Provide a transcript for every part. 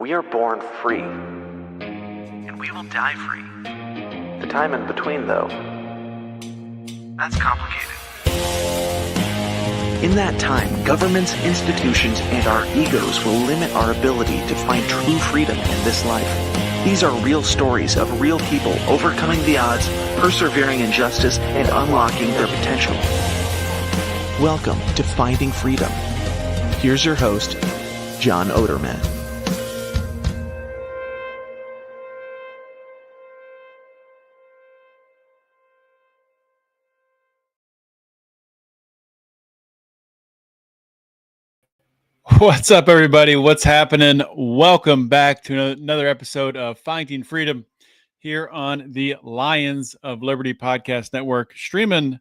We are born free, and we will die free. The time in between, though, that's complicated. In that time, governments, institutions, and our egos will limit our ability to find true freedom in this life. These are real stories of real people overcoming the odds, persevering in justice, and unlocking their potential. Welcome to Finding Freedom. Here's your host, John Oderman. What's up, everybody? What's happening? Welcome back to another episode of Finding Freedom here on the Lions of Liberty Podcast Network, streaming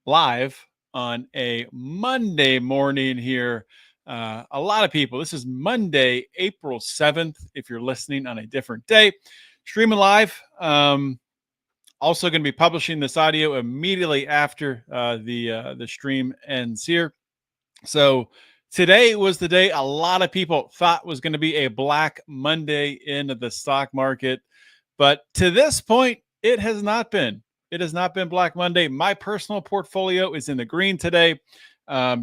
live on a Monday morning here. A lot of people, this is Monday, April 7th, if you're listening on a different day, streaming live. Also going to be publishing this audio immediately after the stream ends here. So today was the day a lot of people thought was going to be a Black Monday in the stock market. But to this point, it has not been. It has not been Black Monday. My personal portfolio is in the green today.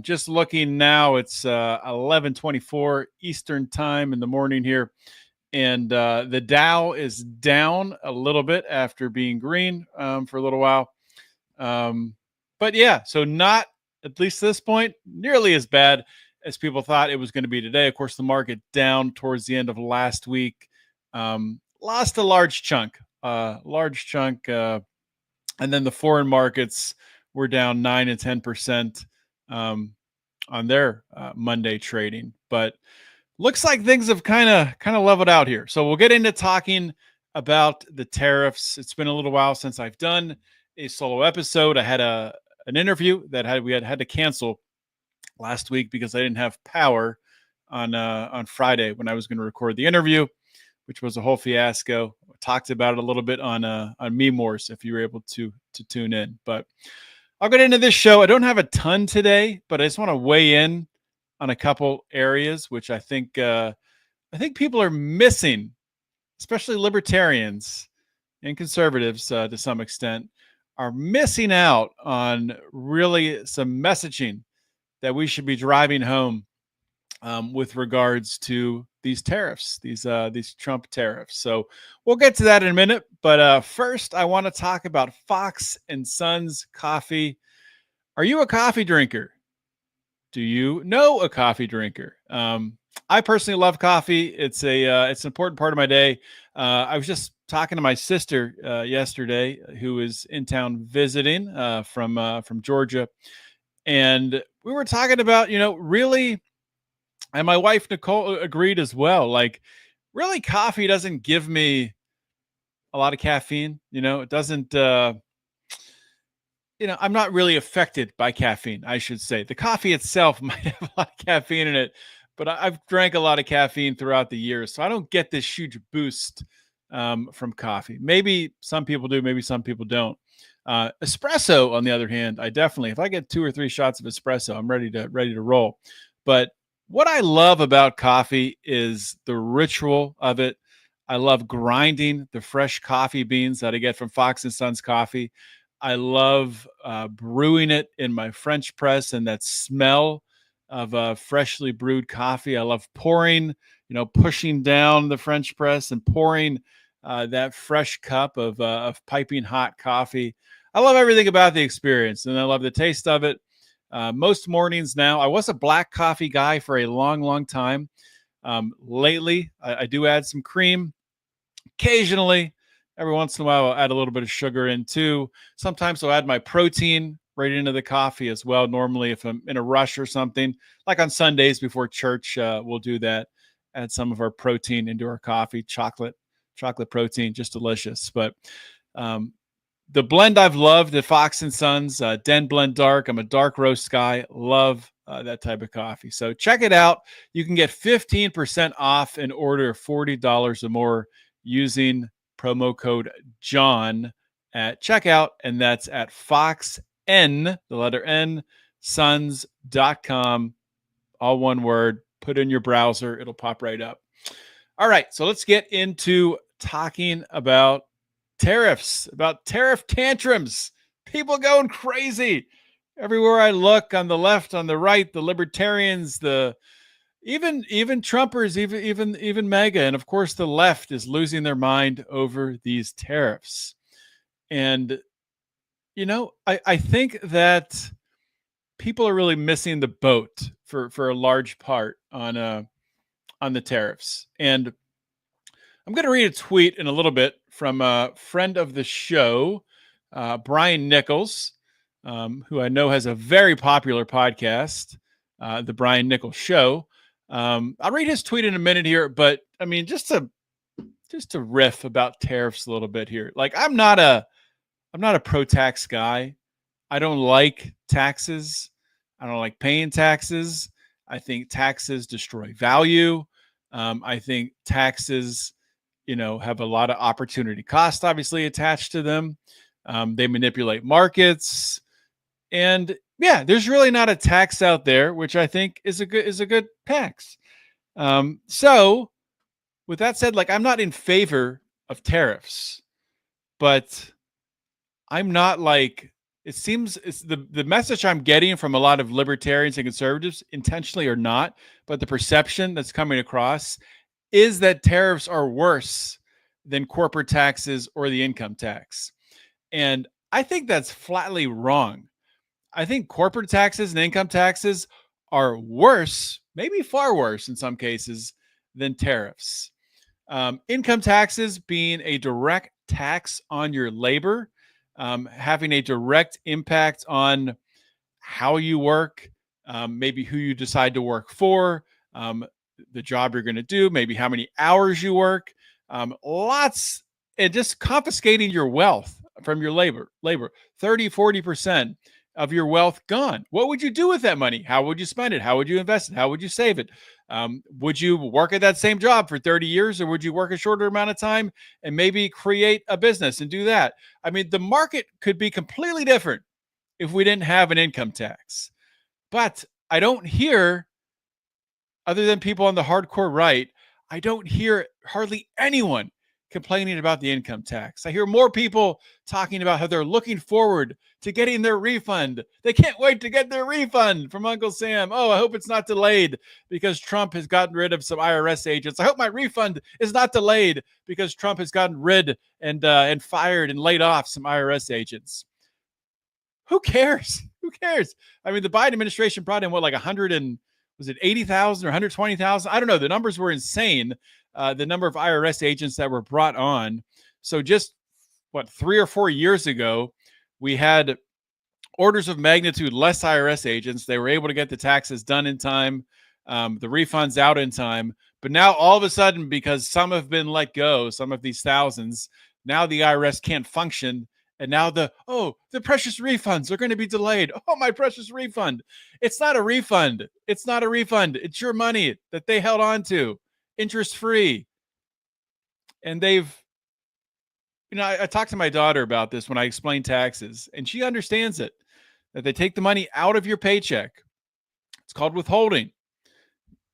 Just looking now, it's 11:24 Eastern time in the morning here. And the Dow is down a little bit after being green for a little while. But yeah, so not, at least this point, nearly as bad as people thought it was going to be today. Of course, the market down towards the end of last week, lost a large chunk, and then the foreign markets were down 9 and 10% on their Monday trading. But looks like things have kind of leveled out here. So we'll get into talking about the tariffs. It's been a little while since I've done a solo episode. I had an interview that we had to cancel last week because I didn't have power on Friday when I was going to record the interview, which was a whole fiasco. I talked about it a little bit on Memors if you were able to tune in. But I'll get into this show. I don't have a ton today, but I just want to weigh in on a couple areas which I think people are missing, especially libertarians and conservatives to some extent, are missing out on really some messaging that we should be driving home with regards to these tariffs, these Trump tariffs. So we'll get to that in a minute. But first, I want to talk about Fox and Sons coffee. Are you a coffee drinker? Do you know a coffee drinker? I personally love coffee. It's an important part of my day. I was just talking to my sister yesterday, who is in town visiting from Georgia. And we were talking about, really, and my wife, Nicole, agreed as well. Like, really, coffee doesn't give me a lot of caffeine. It doesn't, I'm not really affected by caffeine, I should say. The coffee itself might have a lot of caffeine in it, but I've drank a lot of caffeine throughout the years. So I don't get this huge boost from coffee. Maybe some people do, maybe some people don't. Espresso, on the other hand, I definitely, if I get 2 or 3 shots of espresso, I'm ready to roll. But what I love about coffee is the ritual of it. I love grinding the fresh coffee beans that I get from Fox and Sons Coffee. I love brewing it in my French press and that smell of freshly brewed coffee. I love pouring, pushing down the French press and pouring that fresh cup of piping hot coffee. I love everything about the experience, and I love the taste of it. Most mornings now, I was a black coffee guy for a long, long time. Lately, I do add some cream. Occasionally, every once in a while, I'll add a little bit of sugar in too. Sometimes I'll add my protein right into the coffee as well. Normally, if I'm in a rush or something, like on Sundays before church, we'll do that. Add some of our protein into our coffee, chocolate protein, just delicious. But the blend I've loved at Fox and Sons, Den Blend Dark. I'm a dark roast guy. Love that type of coffee. So check it out. You can get 15% off an order of $40 or more using promo code John at checkout. And that's at FoxN, the letter N, sons.com, all one word. Put in your browser. It'll pop right up. All right, so let's get into talking about tariffs, about tariff tantrums. People going crazy everywhere I look, on the left, on the right, the libertarians, the even Trumpers, even MAGA, and of course the left is losing their mind over these tariffs. And I think that people are really missing the boat for a large part on the tariffs. And I'm going to read a tweet in a little bit from a friend of the show, Brian Nichols, who I know has a very popular podcast, The Brian Nichols Show. I'll read his tweet in a minute here, but I mean, just to riff about tariffs a little bit here. Like, I'm not a pro-tax guy. I don't like taxes. I don't like paying taxes. I think taxes destroy value. I think taxes, have a lot of opportunity cost obviously attached to them. They manipulate markets, and yeah, there's really not a tax out there, which I think is a good tax. So with that said, like, I'm not in favor of tariffs, but I'm not like, it seems it's the message I'm getting from a lot of libertarians and conservatives, intentionally or not, but the perception that's coming across is that tariffs are worse than corporate taxes or the income tax. And I think that's flatly wrong. I think corporate taxes and income taxes are worse, maybe far worse in some cases, than tariffs. Income taxes being a direct tax on your labor, having a direct impact on how you work, maybe who you decide to work for, the job you're going to do, maybe how many hours you work, lots, and just confiscating your wealth from your labor, 30-40% of your wealth gone. What would you do with that money? How would you spend it? How would you invest it? How would you save it? Would you work at that same job for 30 years, or would you work a shorter amount of time and maybe create a business and do that? I mean, the market could be completely different if we didn't have an income tax. But I don't hear, other than people on the hardcore right, I don't hear hardly anyone complaining about the income tax. I hear more people talking about how they're looking forward to getting their refund. They can't wait to get their refund from Uncle Sam. Oh, I hope it's not delayed because Trump has gotten rid of some IRS agents. I hope my refund is not delayed because Trump has gotten rid and fired and laid off some IRS agents. Who cares? Who cares? I mean, the Biden administration brought in like 80,000 or 120,000? I don't know. The numbers were insane. The number of IRS agents that were brought on. So just 3 or 4 years ago, we had orders of magnitude less IRS agents. They were able to get the taxes done in time, the refunds out in time. But now all of a sudden, because some have been let go, some of these thousands, now the IRS can't function. And now the precious refunds are going to be delayed. Oh, my precious refund. It's not a refund. It's not a refund. It's your money that they held on to, interest free. And they've, I talked to my daughter about this when I explain taxes, and she understands it, that they take the money out of your paycheck. It's called withholding.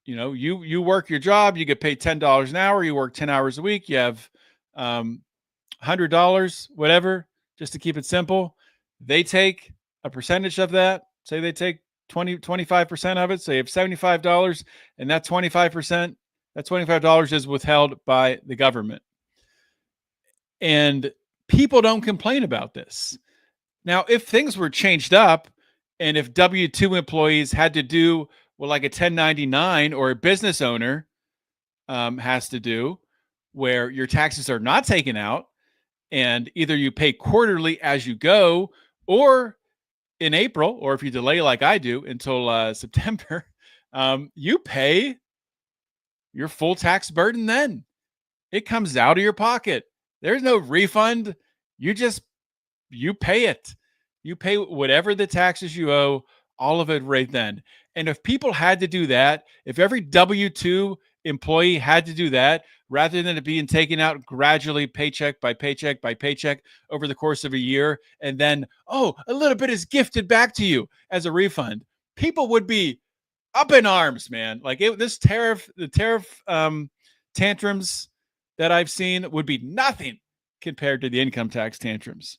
You work your job, you get paid $10 an hour, you work 10 hours a week, you have $100, whatever. Just to keep it simple, they take a percentage of that. Say they take 25% of it. So you have $75, and that 25%, that $25 is withheld by the government. And people don't complain about this. Now, if things were changed up, and if W-2 employees had to do what like a 1099 or a business owner has to do, where your taxes are not taken out, and either you pay quarterly as you go, or in April, or if you delay like I do until September, you pay your full tax burden then. It comes out of your pocket. There's no refund. You pay it. You pay whatever the taxes you owe, all of it right then. And if people had to do that, if every W-2 employee had to do that, rather than it being taken out gradually paycheck by paycheck by paycheck over the course of a year, and then, a little bit is gifted back to you as a refund, people would be up in arms, man. Like the tariff tantrums that I've seen would be nothing compared to the income tax tantrums.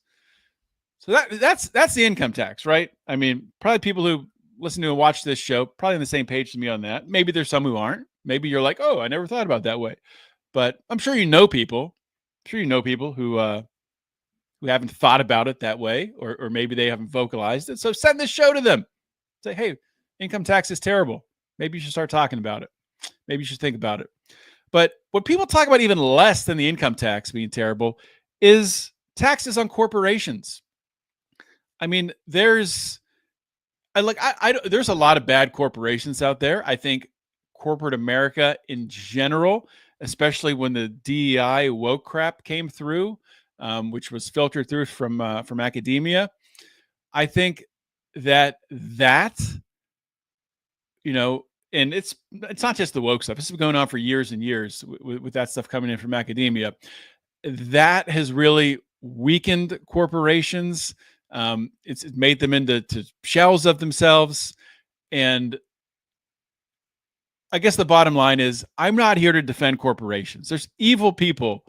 So that's the income tax, right? I mean, probably people who listen to and watch this show probably on the same page as me on that. Maybe there's some who aren't. Maybe you're like, oh, I never thought about it that way. But I'm sure you know people. I'm sure you know people who haven't thought about it that way, or maybe they haven't vocalized it. So send this show to them. Say, hey, income tax is terrible. Maybe you should start talking about it. Maybe you should think about it. But what people talk about even less than the income tax being terrible is taxes on corporations. I mean, there's a lot of bad corporations out there. I think corporate America in general, especially when the DEI woke crap came through, which was filtered through from academia. I think that and it's not just the woke stuff. This has been going on for years and years with that stuff coming in from academia. That has really weakened corporations. It's made them into shells of themselves. And I guess the bottom line is I'm not here to defend corporations. There's evil people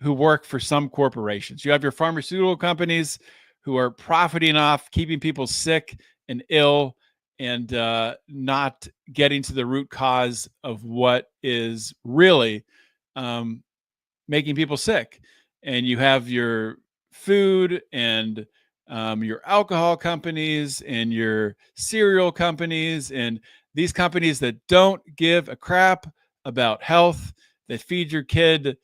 who work for some corporations. You have your pharmaceutical companies who are profiting off keeping people sick and ill and not getting to the root cause of what is really making people sick. And you have your food and your alcohol companies and your cereal companies and these companies that don't give a crap about health, that feed your kid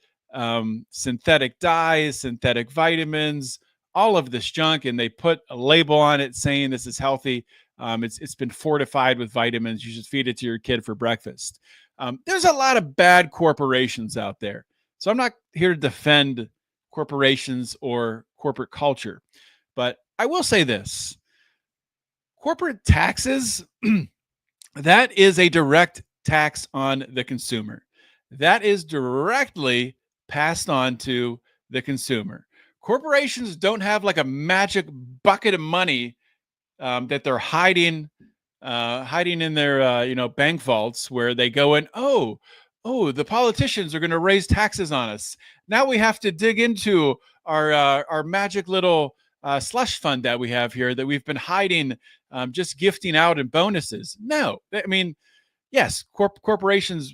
synthetic dyes, synthetic vitamins, all of this junk, and they put a label on it saying this is healthy. It's been fortified with vitamins. You should feed it to your kid for breakfast. There's a lot of bad corporations out there. So I'm not here to defend corporations or corporate culture. But I will say this. Corporate taxes, that is a direct tax on the consumer. That is directly passed on to the consumer. Corporations don't have like a magic bucket of money that they're hiding in their bank vaults where they go in. Oh, the politicians are going to raise taxes on us. Now we have to dig into our magic little slush fund that we have here that we've been hiding, just gifting out in bonuses. No, I mean, yes, corporations,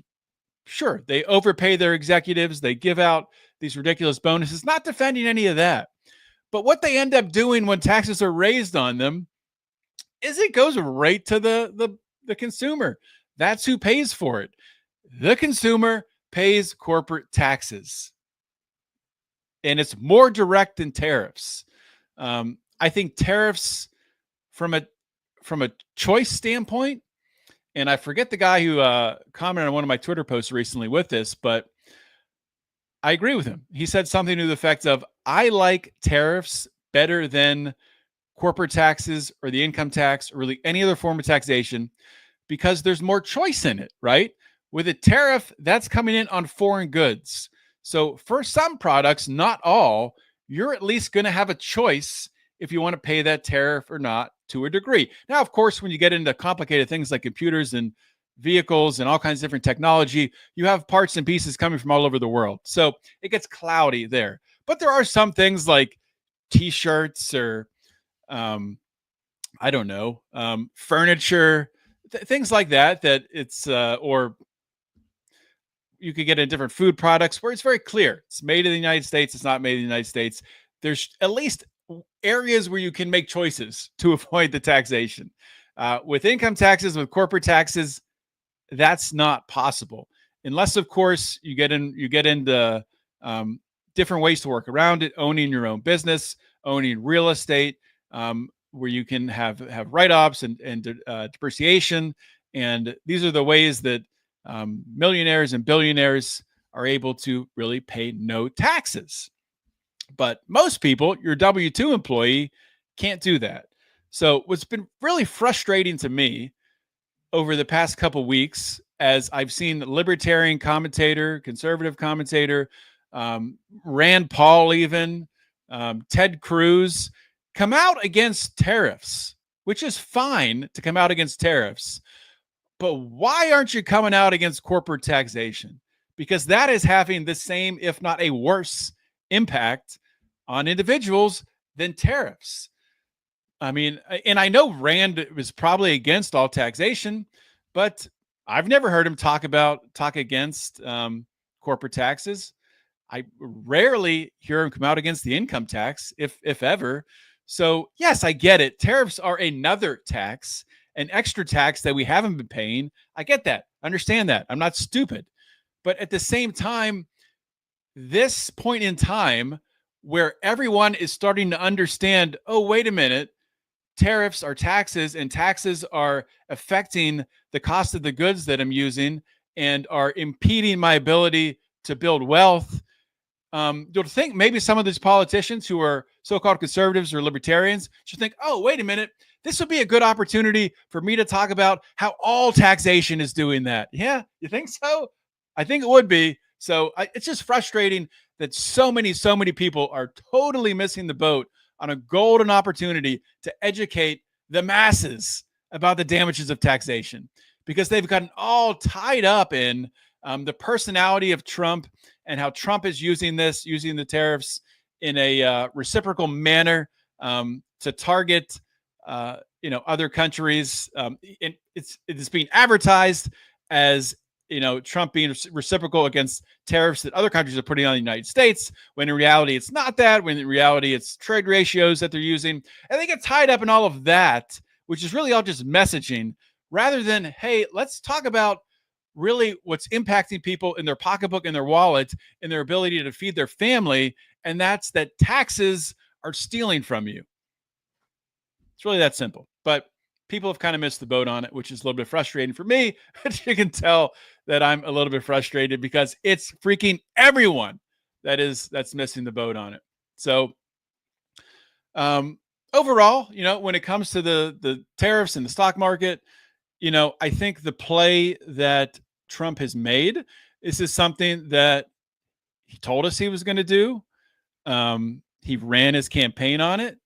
sure, they overpay their executives. They give out these ridiculous bonuses, not defending any of that. But what they end up doing when taxes are raised on them is it goes right to the consumer. That's who pays for it. The consumer pays corporate taxes. And it's more direct than tariffs. I think tariffs from a choice standpoint, and I forget the guy who commented on one of my Twitter posts recently with this, but I agree with him. He said something to the effect of, I like tariffs better than corporate taxes or the income tax or really any other form of taxation because there's more choice in it, right? With a tariff, that's coming in on foreign goods. So for some products, not all, you're at least going to have a choice if you want to pay that tariff or not to a degree. Now, of course, when you get into complicated things like computers and vehicles and all kinds of different technology, you have parts and pieces coming from all over the world. So it gets cloudy there. But there are some things like t-shirts or, I don't know, furniture, things like that it's, or you could get in different food products where it's very clear. It's made in the United States. It's not made in the United States. There's at least areas where you can make choices to avoid the taxation. With income taxes, with corporate taxes, that's not possible. Unless, of course, you get into different ways to work around it, owning your own business, owning real estate, where you can have write-offs and depreciation. And these are the ways that millionaires and billionaires are able to really pay no taxes. But most people, your W-2 employee, can't do that. So what's been really frustrating to me over the past couple weeks, as I've seen libertarian commentator, conservative commentator, Rand Paul even, Ted Cruz, come out against tariffs, which is fine to come out against tariffs. But why aren't you coming out against corporate taxation? because that is having the same, if not a worse, impact on individuals than tariffs. I mean, and I know Rand was probably against all taxation, but I've never heard him talk against corporate taxes. I rarely hear him come out against the income tax, if ever. So yes, I get it. Tariffs are another tax, an extra tax that we haven't been paying. I get that. Understand that. I'm not stupid. But at the same time, this point in time where everyone is starting to understand, oh, wait a minute, tariffs are taxes, and taxes are affecting the cost of the goods that I'm using and are impeding my ability to build wealth. You'll think maybe some of these politicians who are so-called conservatives or libertarians should think, oh, wait a minute, this would be a good opportunity for me to talk about how all taxation is doing that. Yeah, you think so? I think it would be. So it's just frustrating that so many people are totally missing the boat on a golden opportunity to educate the masses about the damages of taxation, because they've gotten all tied up in the personality of Trump and how Trump is using the tariffs in a reciprocal manner to target, other countries. It's being advertised as, Trump being reciprocal against tariffs that other countries are putting on the United States, when in reality it's not that, when in reality it's trade ratios that they're using. And they get tied up in all of that, which is really all just messaging, rather than, hey, let's talk about really what's impacting people in their pocketbook, in their wallet, in their ability to feed their family. And that's that taxes are stealing from you. It's really that simple. But people have kind of missed the boat on it, which is a little bit frustrating for me. But you can tell that I'm a little bit frustrated because it's freaking everyone that's missing the boat on it. So overall, when it comes to the tariffs and the stock market, I think the play that Trump has made, this is something that he told us he was going to do. He ran his campaign on it.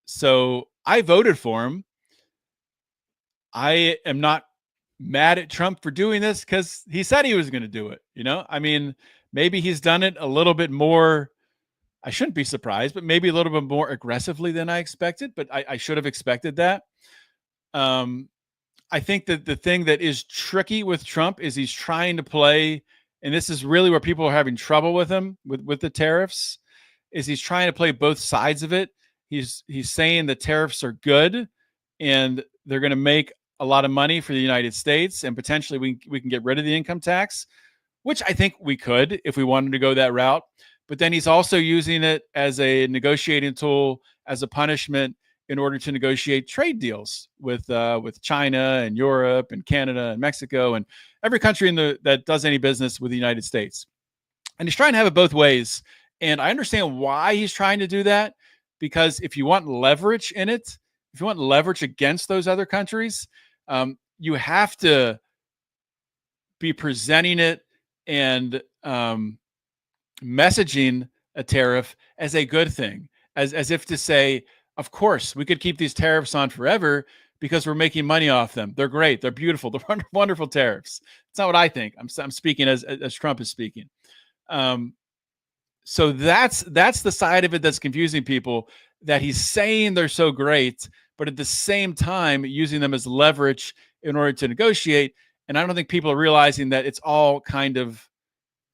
So I voted for him. I am not mad at Trump for doing this because he said he was going to do it. I mean, maybe he's done it a little bit more. I shouldn't be surprised, but maybe a little bit more aggressively than I expected, but I should have expected that. I think that the thing that is tricky with Trump is he's trying to play, and this is really where people are having trouble with him with the tariffs, is he's trying to play both sides of it. He's saying the tariffs are good and they're going to make a lot of money for the United States, and potentially we can get rid of the income tax, which I think we could if we wanted to go that route. But then he's also using it as a negotiating tool, as a punishment, in order to negotiate trade deals with China and Europe and Canada and Mexico and every country that does any business with the United States. And he's trying to have it both ways. And I understand why he's trying to do that, because if you want leverage in it, if you want leverage against those other countries, you have to be presenting it and messaging a tariff as a good thing, as if to say, of course, we could keep these tariffs on forever because we're making money off them. They're great. They're beautiful. They're wonderful tariffs. It's not what I think. I'm speaking as Trump is speaking. So that's the side of it that's confusing people, that he's saying they're so great, but at the same time using them as leverage in order to negotiate. And I don't think people are realizing that it's all kind of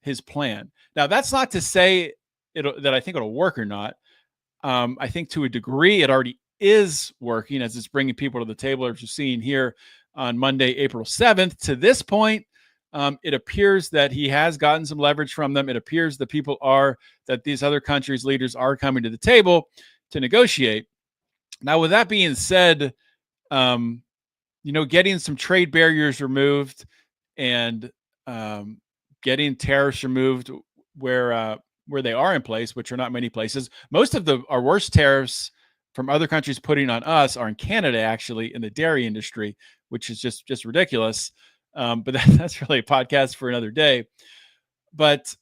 his plan. Now, that's not to say that I think it'll work or not. I think to a degree it already is working, as it's bringing people to the table, as you're seeing here on Monday, April 7th. To this point, it appears that he has gotten some leverage from them. It appears that these other countries' leaders are coming to the table to negotiate. Now, with that being said, getting some trade barriers removed and getting tariffs removed where they are in place, which are not many places. Most of our worst tariffs from other countries putting on us are in Canada, actually, in the dairy industry, which is just ridiculous. But that's really a podcast for another day. But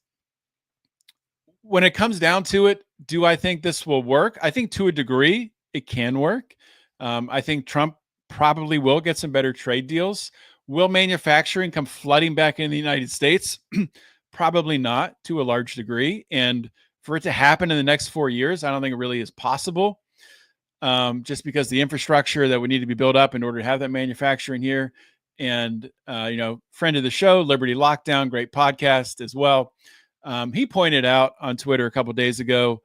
when it comes down to it, do I think this will work? I think to a degree it can work. I think Trump probably will get some better trade deals. Will manufacturing come flooding back in the United States? Probably not, to a large degree. And for it to happen in the next 4 years, I don't think it really is possible. Just because the infrastructure that would need to be built up in order to have that manufacturing here. And, friend of the show, Liberty Lockdown, great podcast as well. He pointed out on Twitter a couple of days ago,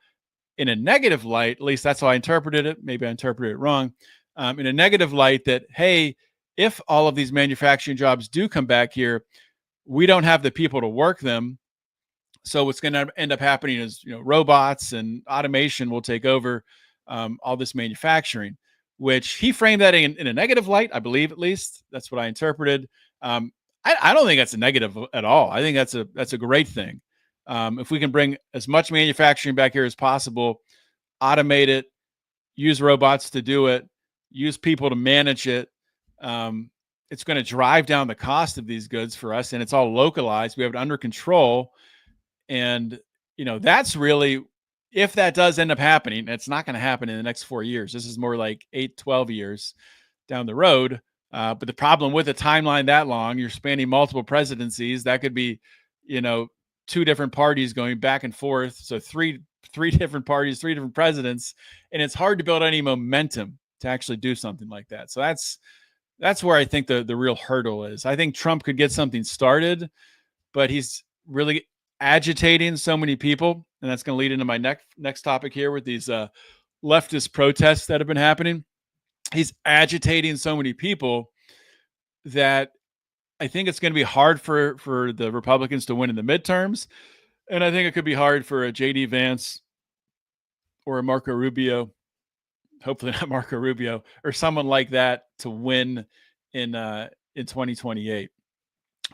in a negative light, at least that's how I interpreted it. Maybe I interpreted it wrong. In a negative light, that, hey, if all of these manufacturing jobs do come back here, we don't have the people to work them. So what's going to end up happening is, robots and automation will take over all this manufacturing, which he framed that in a negative light, I believe. At least that's what I interpreted. I don't think that's a negative at all. I think that's a great thing. If we can bring as much manufacturing back here as possible, automate it, use robots to do it, use people to manage it, it's going to drive down the cost of these goods for us, and it's all localized. We have it under control. And, that's really, if that does end up happening, it's not going to happen in the next 4 years. This is more like 8, 12 years down the road. But the problem with a timeline that long, you're spanning multiple presidencies. That could be, 2 different parties going back and forth. So three different parties, 3 different presidents. And it's hard to build any momentum to actually do something like that. So that's where I think the real hurdle is. I think Trump could get something started, but he's really agitating so many people. And that's going to lead into my next topic here with these leftist protests that have been happening. He's agitating so many people that I think it's going to be hard for the Republicans to win in the midterms. And I think it could be hard for a J.D. Vance or a Marco Rubio, hopefully not Marco Rubio, or someone like that to win in 2028.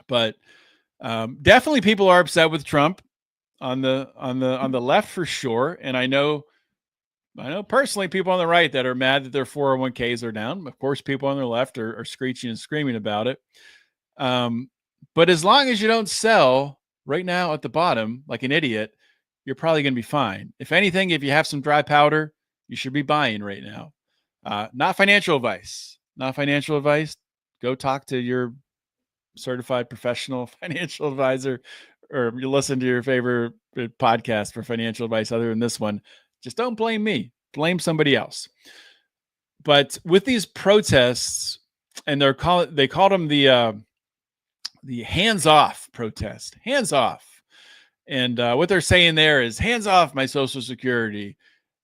But definitely people are upset with Trump on the left for sure. And I know personally people on the right that are mad that their 401ks are down. Of course, people on the left are screeching and screaming about it. But as long as you don't sell right now at the bottom like an idiot, you're probably going to be fine. If anything, if you have some dry powder, you should be buying right now. Not financial advice. Go talk to your certified professional financial advisor, or you listen to your favorite podcast for financial advice other than this one. Just don't blame me. Blame somebody else. But with these protests, and they called them the hands-off protest. Hands off. And what they're saying there is, hands off my Social Security.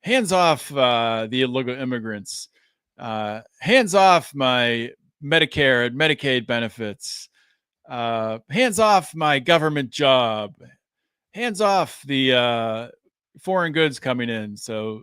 Hands off the illegal immigrants. Hands off my Medicare and Medicaid benefits. Hands off my government job. Hands off the foreign goods coming in. So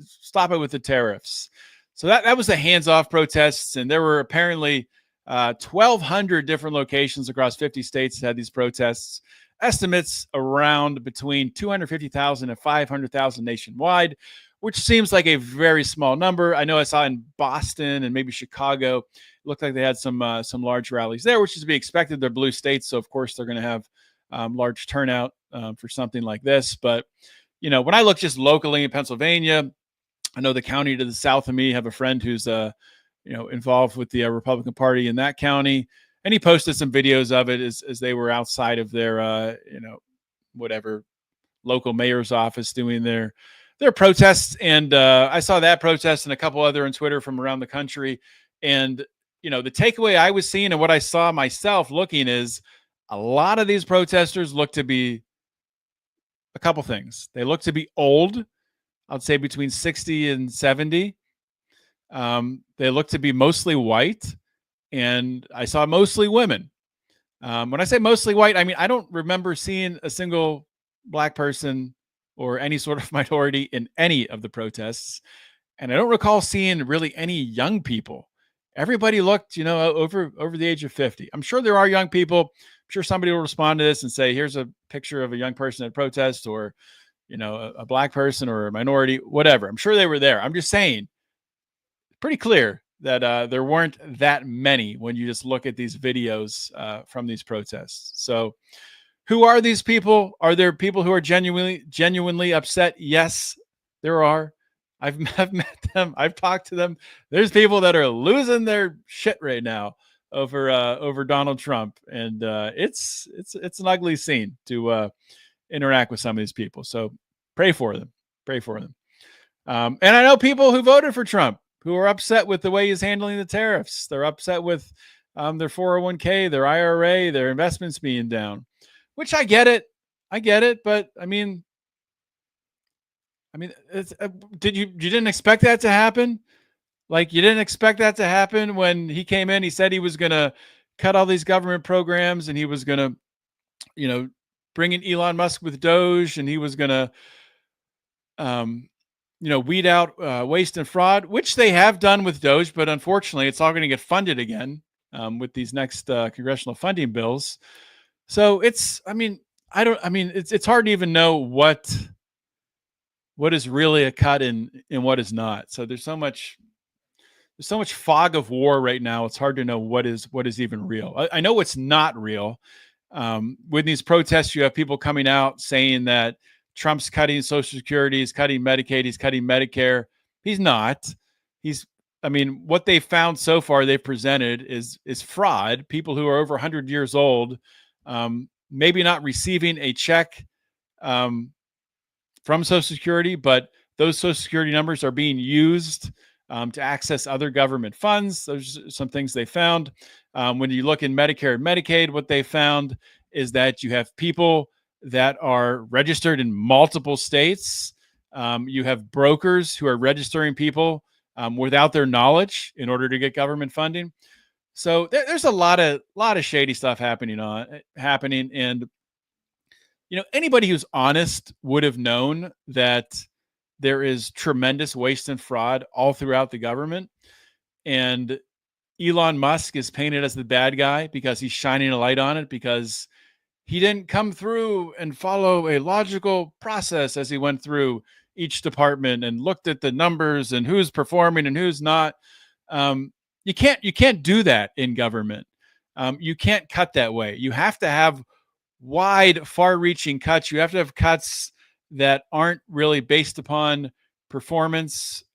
stop it with the tariffs. So that was the hands-off protests. And there were apparently 1,200 different locations across 50 states that had these protests. Estimates around between 250,000 and 500,000 nationwide, which seems like a very small number. I know I saw in Boston and maybe Chicago, it looked like they had some large rallies there, which is to be expected. They're blue states, so of course they're going to have large turnout for something like this. But when I look just locally in Pennsylvania, I know the county to the south of me, have a friend who's involved with the Republican Party in that county. And he posted some videos of it as they were outside of their, whatever local mayor's office doing their protests. And I saw that protest and a couple other on Twitter from around the country. And, the takeaway I was seeing and what I saw myself looking is a lot of these protesters look to be a couple things. They look to be old. I'd say between 60 and 70. They look to be mostly white. And I saw mostly women. When I say mostly white, I mean, I don't remember seeing a single black person or any sort of minority in any of the protests. And I don't recall seeing really any young people. Everybody looked, over the age of 50. I'm sure there are young people. I'm sure somebody will respond to this and say, here's a picture of a young person at protest, or, a black person or a minority, whatever. I'm sure they were there. I'm just saying, pretty clear that there weren't that many when you just look at these videos from these protests. So who are these people? Are there people who are genuinely upset? Yes, there are. I've met them. I've talked to them. There's people that are losing their shit right now over Donald Trump, and it's an ugly scene to interact with some of these people. So pray for them, pray for them. And I know people who voted for Trump who are upset with the way he's handling the tariffs. They're upset with their 401k, their IRA, their investments being down, which I get it. But I mean, you didn't expect that to happen? Like, you didn't expect that to happen when he came in? He said he was going to cut all these government programs, and he was going to, bring in Elon Musk with Doge, and he was going to, weed out waste and fraud, which they have done with Doge, but unfortunately, it's all going to get funded again with these next congressional funding bills. So it's hard to even know what is really a cut and what is not. So there's so much fog of war right now. It's hard to know what is even real. I know it's not real. With these protests, you have people coming out saying that Trump's cutting Social Security, he's cutting Medicaid, he's cutting Medicare. He's not. What they found so far, they've presented is fraud. People who are over 100 years old, maybe not receiving a check from Social Security, but those Social Security numbers are being used to access other government funds. Those are some things they found. When you look in Medicare and Medicaid, what they found is that you have people that are registered in multiple states. You have brokers who are registering people without their knowledge in order to get government funding. So there's a lot of shady stuff happening. And anybody who's honest would have known that there is tremendous waste and fraud all throughout the government. And Elon Musk is painted as the bad guy because he's shining a light on it, because he didn't come through and follow a logical process as he went through each department and looked at the numbers and who's performing and who's not. You can't do that in government. You can't cut that way. You have to have wide, far-reaching cuts. You have to have cuts that aren't really based upon performance,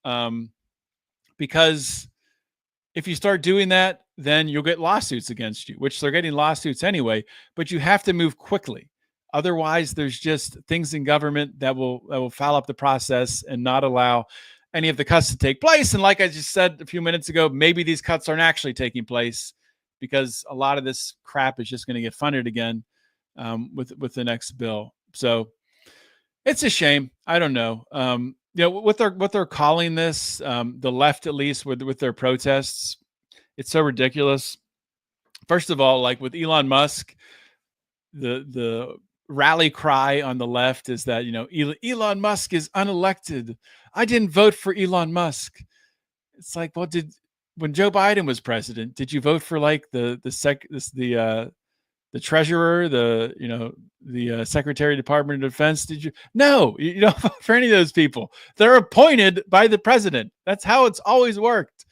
because if you start doing that, then you'll get lawsuits against you, which they're getting lawsuits anyway, but you have to move quickly. Otherwise, there's just things in government that will foul up the process and not allow any of the cuts to take place. And like I just said a few minutes ago, maybe these cuts aren't actually taking place because a lot of this crap is just going to get funded again with the next bill. So it's a shame. I don't know. What they're calling this, the left at least with their protests, it's so ridiculous. First of all, like with Elon Musk, the rally cry on the left is that Elon Musk is unelected. I didn't vote for Elon Musk. It's like, well, when Joe Biden was president, did you vote for like the treasurer, the Secretary of Department of Defense? Did you? No, you don't vote for any of those people. They're appointed by the president. That's how it's always worked.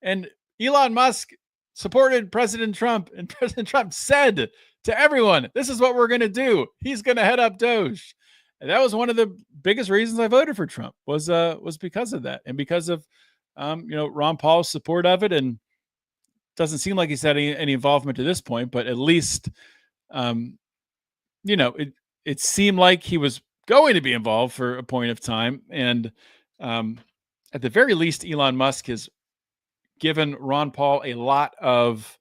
And Elon Musk supported President Trump, and President Trump said to everyone, "This is what we're going to do." He's going to head up Doge. And that was one of the biggest reasons I voted for Trump was because of that, and because of Ron Paul's support of it. And doesn't seem like he's had any involvement to this point, but at least, it seemed like he was going to be involved for a point of time. And at the very least, Elon Musk has given Ron Paul a lot of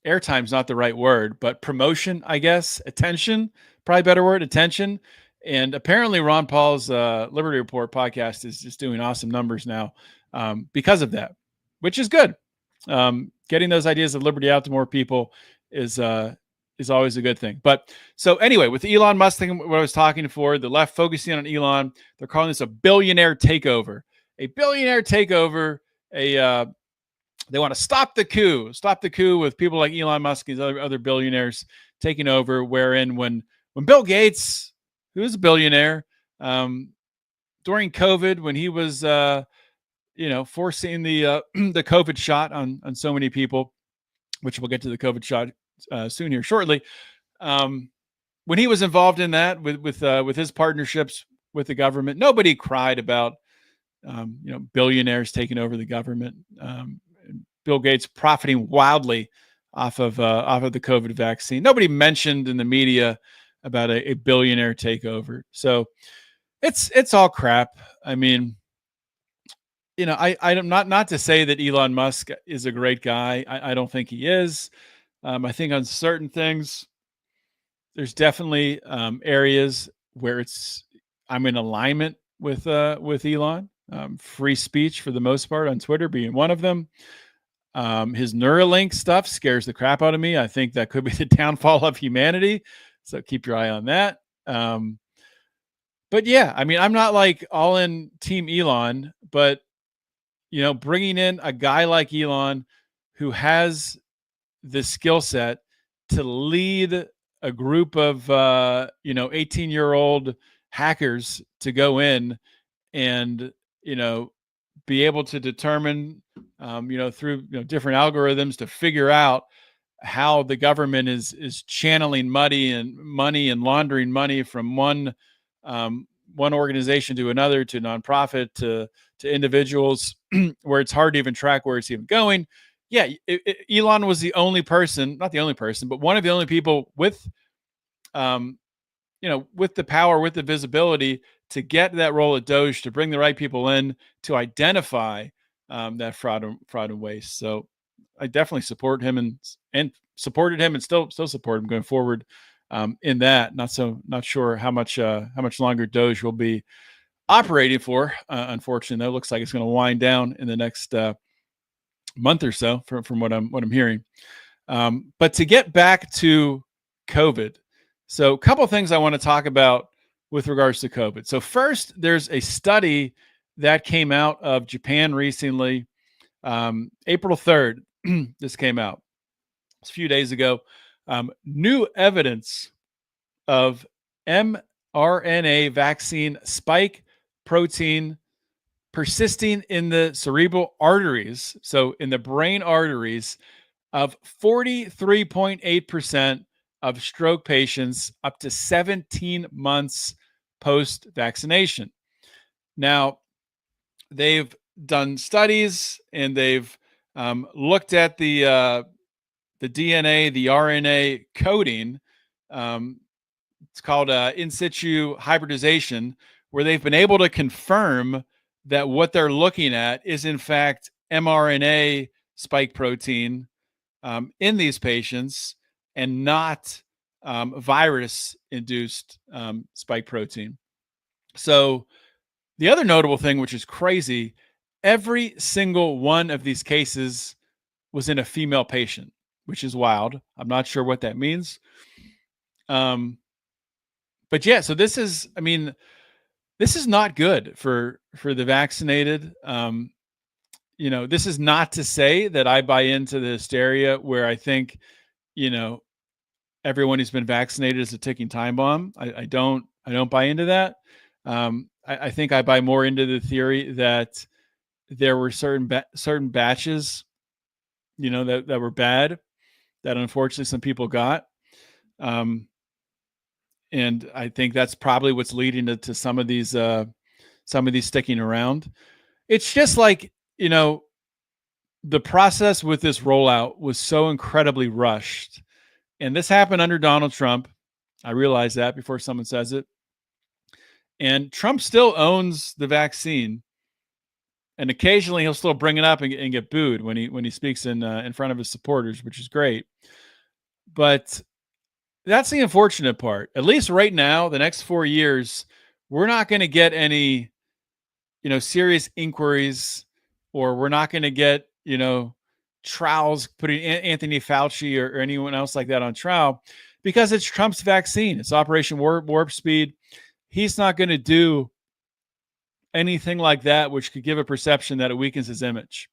airtime's not the right word, but promotion, I guess, attention, probably better word, attention. And apparently Ron Paul's Liberty Report podcast is just doing awesome numbers now because of that, which is good. Getting those ideas of liberty out to more people is always a good thing. But so anyway, with the Elon Musk thing, what I was talking for, the left focusing on Elon, they're calling this a billionaire takeover. A billionaire takeover. They want to stop the coup with people like Elon Musk and other billionaires taking over. Wherein when Bill Gates, who is a billionaire, during COVID, when he was forcing the COVID shot on so many people, which we'll get to the COVID shot soon here shortly. When he was involved in that with his partnerships with the government, nobody cried about billionaires taking over the government. Bill Gates profiting wildly off of the COVID vaccine. Nobody mentioned in the media about a billionaire takeover. So it's all crap. I mean, I'm not to say that Elon Musk is a great guy. I don't think he is. I think on certain things, there's definitely areas where I'm in alignment with Elon. Free speech for the most part on Twitter being one of them. His Neuralink stuff scares the crap out of me. I think that could be the downfall of humanity. So keep your eye on that. But yeah, I mean, I'm not like all in team Elon, but bringing in a guy like Elon who has the skill set to lead a group of 18-year-old hackers to go in and be able to determine through different algorithms to figure out how the government is channeling money and laundering money from one organization to another, to nonprofit, to individuals, where it's hard to even track where it's even going. Yeah, Elon was the only person, not the only person, but one of the only people with, with the power, with the visibility to get that role at Doge, to bring the right people in to identify that fraud and waste. So I definitely support him and supported him and still support him going forward in that. Not sure how much longer Doge will be operating for. Unfortunately, though, it looks like it's going to wind down in the next month or so, from what I'm hearing. But to get back to COVID, so a couple of things I want to talk about with regards to COVID. So first, there's a study that came out of Japan recently, April 3rd. This came out a few days ago. New evidence of mRNA vaccine spike protein persisting in the cerebral arteries, so in the brain arteries, of 43.8% of stroke patients up to 17 months post-vaccination. Now, they've done studies and they've looked at the DNA, the RNA coding. It's called in situ hybridization, where they've been able to confirm that what they're looking at is in fact mRNA spike protein in these patients, and not virus-induced spike protein. So the other notable thing, which is crazy, every single one of these cases was in a female patient, which is wild. I'm not sure what that means. But yeah, so this is not good for the vaccinated. This is not to say that I buy into the hysteria where I think, everyone who's been vaccinated is a ticking time bomb. I don't buy into that. I think I buy more into the theory that there were certain batches, that were bad, that unfortunately some people got. And I think that's probably what's leading to some of these sticking around. It's just like, the process with this rollout was so incredibly rushed. And this happened under Donald Trump. I realize that before someone says it. And Trump still owns the vaccine. And occasionally he'll still bring it up and get booed when he speaks in front of his supporters, which is great. But that's the unfortunate part. At least right now, the next 4 years, we're not going to get any, serious inquiries, or we're not going to get, trials putting Anthony Fauci or anyone else like that on trial, because it's Trump's vaccine. It's Operation Warp Speed. He's not going to do anything like that, which could give a perception that it weakens his image,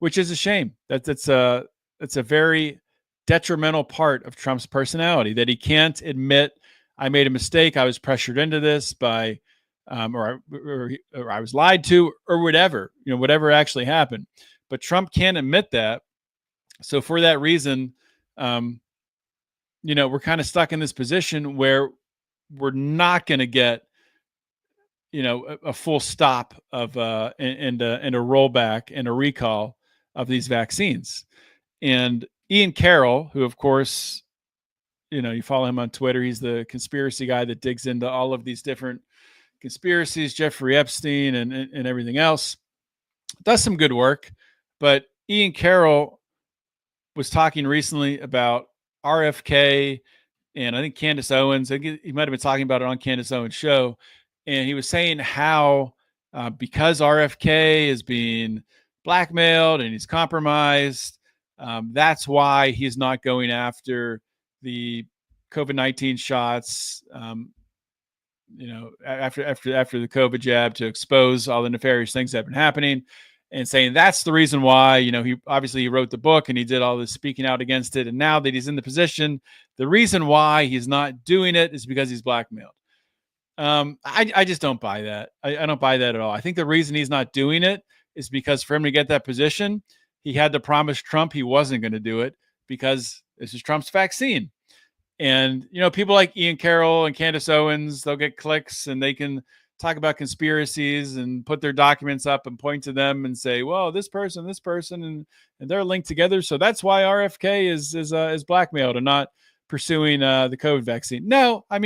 which is a shame. It's a very detrimental part of Trump's personality, that he can't admit, I made a mistake, I was pressured into this by, or I was lied to, or whatever, whatever actually happened. But Trump can't admit that. So for that reason, we're kind of stuck in this position where we're not going to get, a full stop of and a rollback and a recall of these vaccines. And Ian Carroll, who of course, you follow him on Twitter, he's the conspiracy guy that digs into all of these different conspiracies, Jeffrey Epstein and everything else, does some good work. But Ian Carroll was talking recently about RFK, and I think Candace Owens. He might have been talking about it on Candace Owens' show, and he was saying how because RFK is being blackmailed and he's compromised, that's why he's not going after the COVID-19 shots. After the COVID jab, to expose all the nefarious things that have been happening, and saying that's the reason why, he wrote the book and he did all this speaking out against it. And now that he's in the position, the reason why he's not doing it is because he's blackmailed. I just don't buy that. I don't buy that at all. I think the reason he's not doing it is because for him to get that position, he had to promise Trump he wasn't going to do it because this is Trump's vaccine. And, people like Ian Carroll and Candace Owens, they'll get clicks and they can talk about conspiracies and put their documents up and point to them and say, well, this person, and they're linked together. So that's why RFK is blackmailed and not pursuing the COVID vaccine. No, I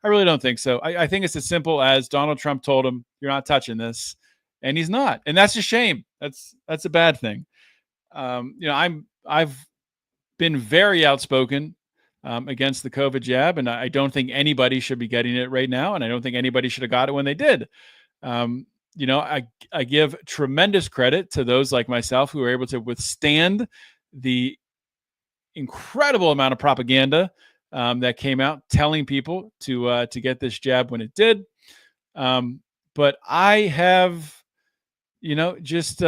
really don't think so. I think it's as simple as Donald Trump told him, you're not touching this. And he's not. And that's a shame. That's a bad thing. I've been very outspoken against the COVID jab, and I don't think anybody should be getting it right now, and I don't think anybody should have got it when they did. I give tremendous credit to those like myself who were able to withstand the incredible amount of propaganda that came out telling people to get this jab when it did. But I have, just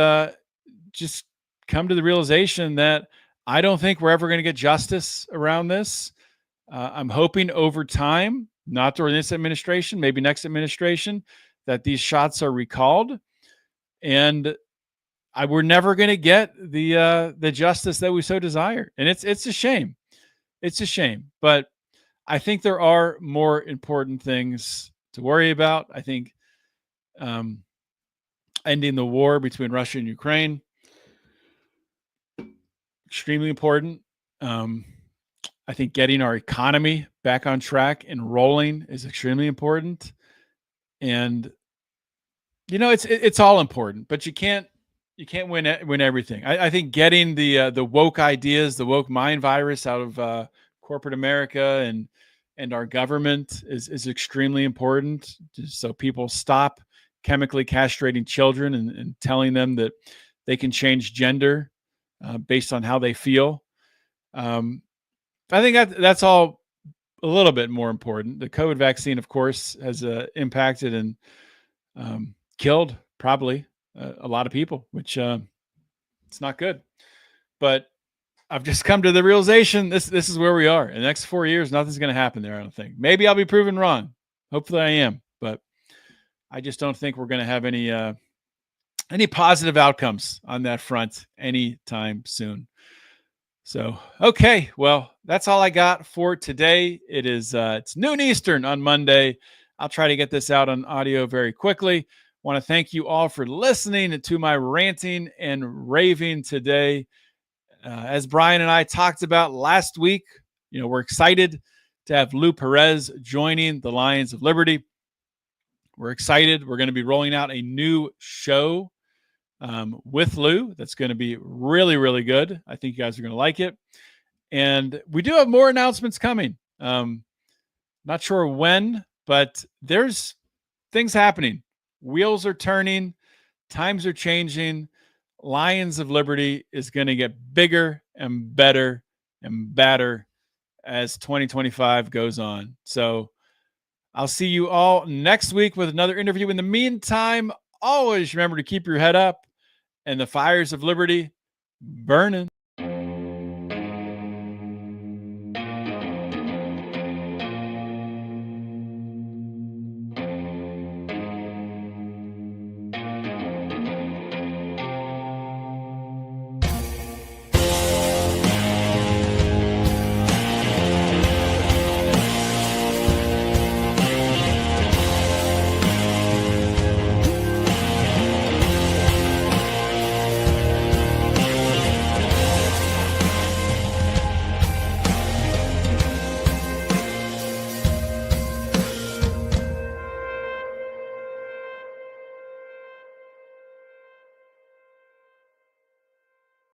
come to the realization that I don't think we're ever going to get justice around this. I'm hoping over time, not during this administration, maybe next administration, that these shots are recalled, and we're never going to get the justice that we so desire. And it's a shame. It's a shame. But I think there are more important things to worry about. I think ending the war between Russia and Ukraine, extremely important. I think getting our economy back on track and rolling is extremely important. And it's all important, but you can't win everything. I think getting the woke ideas, the woke mind virus out of corporate America and our government is extremely important, just so people stop chemically castrating children and telling them that they can change gender based on how they feel. I think that's all a little bit more important. The COVID vaccine, of course, has impacted and killed probably a lot of people, which it's not good. But I've just come to the realization this is where we are. In the next 4 years, nothing's going to happen there, I don't think. Maybe I'll be proven wrong. Hopefully I am. But I just don't think we're going to have any positive outcomes on that front anytime soon. So, okay, well, that's all I got for today. It's noon Eastern on Monday. I'll try to get this out on audio very quickly. Want to thank you all for listening to my ranting and raving today. As Brian and I talked about last week, we're excited to have Lou Perez joining the Lions of Liberty. We're excited. We're going to be rolling out a new show with Lou that's going to be really, really good. I think you guys are going to like it. And we do have more announcements coming. Not sure when, but there's things happening. Wheels are turning. Times are changing. Lions of Liberty is going to get bigger and better and badder as 2025 goes on. So I'll see you all next week with another interview. In the meantime, always remember to keep your head up and the fires of liberty burning.